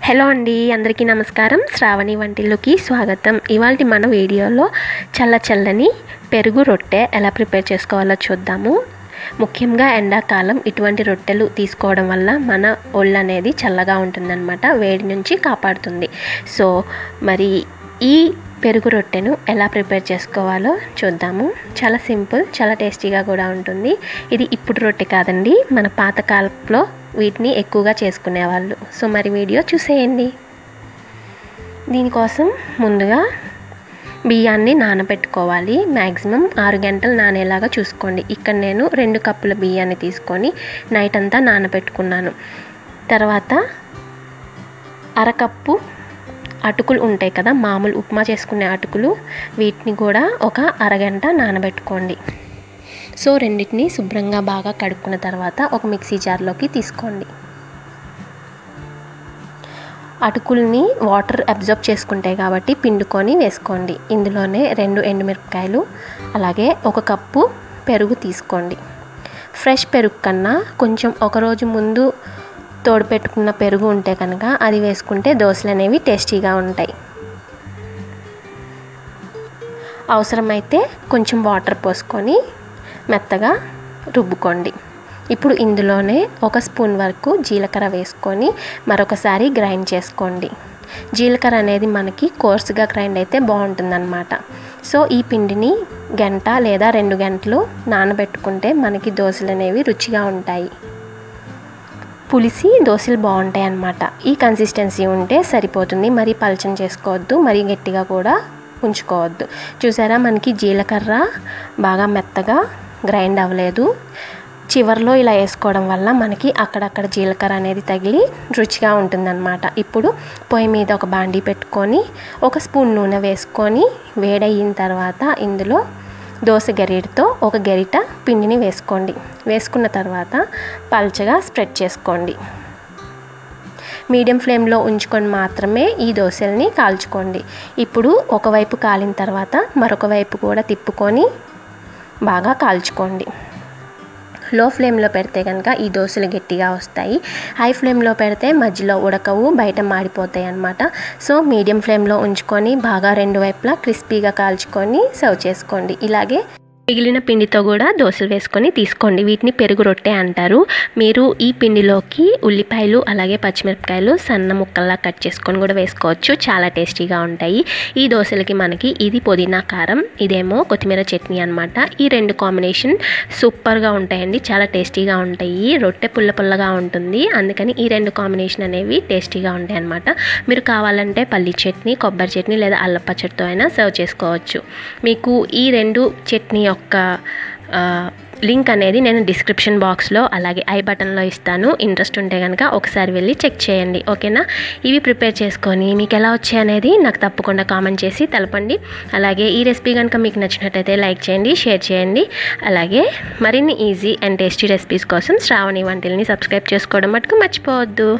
Hello అండి, అందరికీ నమస్కారం. శ్రావణి వంటిల్లుకి స్వాగతం. ఇవాల్టి మన వీడియోలో చల్లని పెరుగు రొట్టె ఎలా ప్రిపేర్ చేసుకోవాలో చూద్దాము. ముఖ్యంగా ఎండాకాలం ఇటువంటి రొట్టెలు తీసుకోవడం వల్ల మన ఒళ్ళు అనేది చల్లగా ఉంటుందన్నమాట, వేడి నుంచి కాపాడుతుంది. సో మరి ఈ పెరుగు రొట్టెను ఎలా ప్రిపేర్ చేసుకోవాలో చూద్దాము. చాలా సింపుల్, చాలా టేస్టీగా కూడా ఉంటుంది. ఇది ఇప్పుడు రొట్టె కాదండి, మన పాతకాలంలో వీటిని ఎక్కువగా చేసుకునేవాళ్ళు. సో మరి వీడియో చూసేయండి. దీనికోసం ముందుగా బియ్యాన్ని నానబెట్టుకోవాలి. మ్యాక్సిమం 6 గంటలు నానేలాగా చూసుకోండి. ఇక్కడ నేను 2 కప్పుల బియ్యాన్ని తీసుకొని నైట్ అంతా నానబెట్టుకున్నాను. తర్వాత అరకప్పు అటుకులు ఉంటాయి కదా, మామూలు ఉప్మా చేసుకునే అటుకులు, వీటిని కూడా ఒక అరగంట నానబెట్టుకోండి. సో రెండింటిని శుభ్రంగా బాగా కడుక్కున్న తర్వాత ఒక మిక్సీ జార్లోకి తీసుకోండి. అటుకుల్ని వాటర్ అబ్జర్బ్ చేసుకుంటాయి కాబట్టి పిండుకొని వేసుకోండి. ఇందులోనే 2 ఎండుమిరపకాయలు, అలాగే 1 కప్పు పెరుగు తీసుకోండి. ఫ్రెష్ పెరుగు కన్నా కొంచెం ఒకరోజు ముందు తోడుపెట్టుకున్న పెరుగు ఉంటే కనుక అది వేసుకుంటే దోశలు అనేవి టేస్టీగా ఉంటాయి. అవసరమైతే కొంచెం వాటర్ పోసుకొని మెత్తగా రుబ్బుకోండి. ఇప్పుడు ఇందులోనే 1 స్పూన్ వరకు జీలకర్ర వేసుకొని మరొకసారి గ్రైండ్ చేసుకోండి. జీలకర్ర అనేది మనకి కోర్సుగా గ్రైండ్ అయితే బాగుంటుందన్నమాట. సో ఈ పిండిని గంట లేదా 2 గంటలు నానబెట్టుకుంటే మనకి దోశలు అనేవి రుచిగా ఉంటాయి. పులిసి దోశలు బాగుంటాయి అన్నమాట. ఈ కన్సిస్టెన్సీ ఉంటే సరిపోతుంది. మరీ పలచన చేసుకోవద్దు, మరీ గట్టిగా కూడా ఉంచుకోవద్దు. చూసారా, మనకి జీలకర్ర బాగా మెత్తగా గ్రైండ్ అవ్వలేదు. చివర్లో ఇలా వేసుకోవడం వల్ల మనకి అక్కడక్కడ జీలకర్ర అనేది తగిలి రుచిగా ఉంటుందన్నమాట. ఇప్పుడు పొయ్యి మీద ఒక బాండీ పెట్టుకొని 1 స్పూన్ నూనె వేసుకొని వేడయిన తర్వాత ఇందులో దోశ గరిటతో 1 గరిట పిండిని వేసుకోండి. వేసుకున్న తర్వాత పల్చగా స్ప్రెడ్ చేసుకోండి. మీడియం ఫ్లేమ్లో ఉంచుకొని మాత్రమే ఈ దోశల్ని కాల్చుకోండి. ఇప్పుడు ఒకవైపు కాలిన తర్వాత మరొక వైపు కూడా తిప్పుకొని బాగా కాల్చుకోండి. లో ఫ్లేమ్లో పెడితే కనుక ఈ దోశలు గట్టిగా వస్తాయి. హై ఫ్లేమ్లో పెడితే మధ్యలో ఉడకవు, బయట మాడిపోతాయి అన్నమాట. సో మీడియం ఫ్లేమ్లో ఉంచుకొని బాగా 2 వైపులా క్రిస్పీగా కాల్చుకొని సర్వ్ చేసుకోండి. ఇలాగే మిగిలిన పిండితో కూడా దోశలు వేసుకొని తీసుకోండి. వీటిని పెరుగు రొట్టె అంటారు. మీరు ఈ పిండిలోకి ఉల్లిపాయలు అలాగే పచ్చిమిరపకాయలు సన్న ముక్కల్లా కట్ చేసుకొని కూడా వేసుకోవచ్చు. చాలా టేస్టీగా ఉంటాయి. ఈ దోశలకి మనకి ఇది పుదీనా కారం, ఇదేమో కొత్తిమీర చట్నీ అనమాట. ఈ 2 కాంబినేషన్ సూపర్గా ఉంటాయండి, చాలా టేస్టీగా ఉంటాయి. రొట్టె పుల్లగా ఉంటుంది, అందుకని ఈ 2 కాంబినేషన్ అనేవి టేస్టీగా ఉంటాయి అన్నమాట. మీరు కావాలంటే పల్లి చట్నీ, కొబ్బరి చట్నీ లేదా అల్లం పచ్చడితో అయినా సర్వ్ చేసుకోవచ్చు. మీకు ఈ 2 చట్నీ యొక్క లింక్ అనేది నేను డిస్క్రిప్షన్ బాక్స్లో అలాగే ఐ బటన్లో ఇస్తాను. ఇంట్రెస్ట్ ఉంటే కనుక ఒకసారి వెళ్ళి చెక్ చేయండి, ఓకేనా? ఇవి ప్రిపేర్ చేసుకొని మీకు ఎలా వచ్చాయి అనేది నాకు తప్పకుండా కామెంట్ చేసి తెలపండి. అలాగే ఈ రెసిపీ కనుక మీకు నచ్చినట్టయితే లైక్ చేయండి, షేర్ చేయండి. అలాగే మరిన్ని ఈజీ అండ్ టేస్టీ రెసిపీస్ కోసం శ్రావణి వంటిల్ని సబ్స్క్రైబ్ చేసుకోవడం మటుకు మర్చిపోవద్దు.